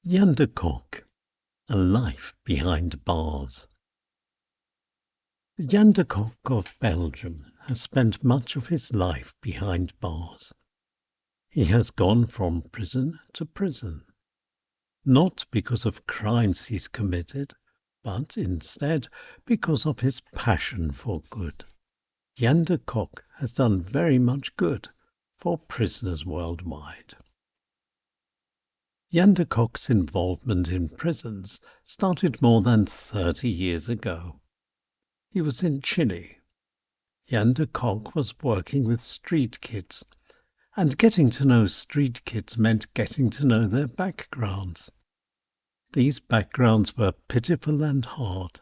Yonder Cock, a life behind bars. The Cock of Belgium has spent much of his life behind bars. He has gone from prison to prison, not because of crimes he's committed, but instead because of his passion for good. Yonder Cock has done very much good for prisoners worldwide. Yonder Cock's involvement in prisons started more than 30 years ago. He was in Chile. Yonder Cock was working with street kids, and getting to know street kids meant getting to know their backgrounds. These backgrounds were pitiful and hard,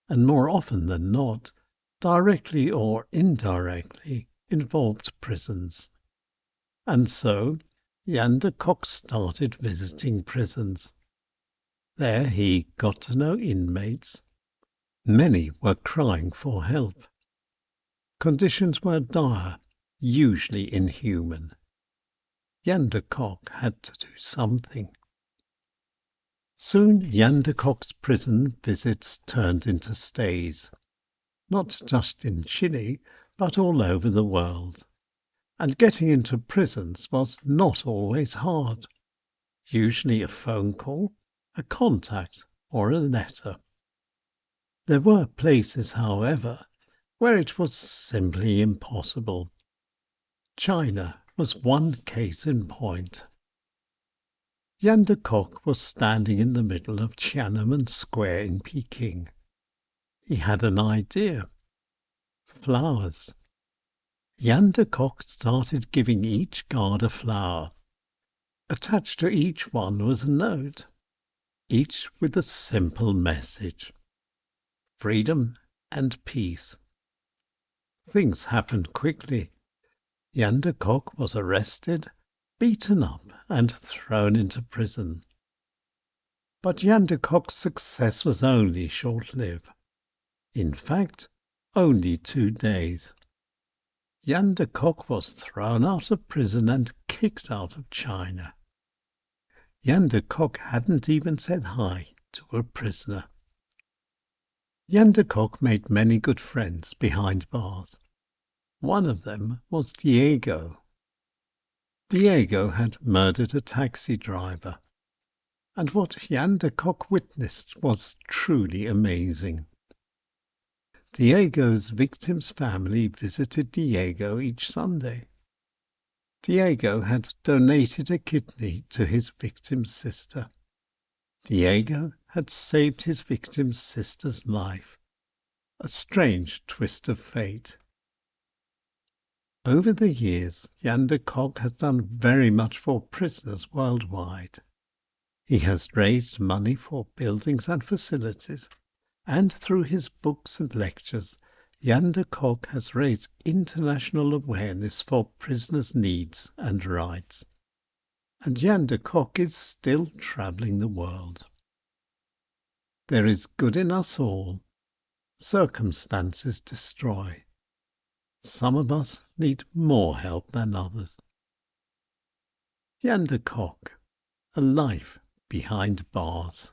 and more often than not, directly or indirectly involved prisons. And so Yonder Cock started visiting prisons. There he got to know inmates. Many were crying for help. Conditions were dire, usually inhuman. Yonder Cock had to do something. Soon Yonder Cock's prison visits turned into stays, not just in Chile, but all over the world. And getting into prisons was not always hard. Usually a phone call, a contact, or a letter. There were places, however, where it was simply impossible. China was one case in point. Yonder Cock was standing in the middle of Tiananmen Square in Peking. He had an idea. Flowers. Yonder Cock started giving each guard a flower. Attached to each one was a note, each with a simple message: freedom and peace. Things happened quickly. Yonder Cock was arrested, beaten up, and thrown into prison. But Yonder Cock's success was only short-lived. In fact, only 2 days. Yonder Cock was thrown out of prison and kicked out of China. Yonder Cock hadn't even said hi to a prisoner. Yonder Cock made many good friends behind bars. One of them was Diego. Diego had murdered a taxi driver, and what Yonder Cock witnessed was truly amazing. Diego's victim's family visited Diego each Sunday. Diego had donated a kidney to his victim's sister. Diego had saved his victim's sister's life. A strange twist of fate. Over the years, Yonder Cock has done very much for prisoners worldwide. He has raised money for buildings and facilities, and through his books and lectures, Yonder Cock has raised international awareness for prisoners' needs and rights. And Yonder Cock is still travelling the world. There is good in us all. Circumstances destroy. Some of us need more help than others. Yonder Cock, a life behind bars.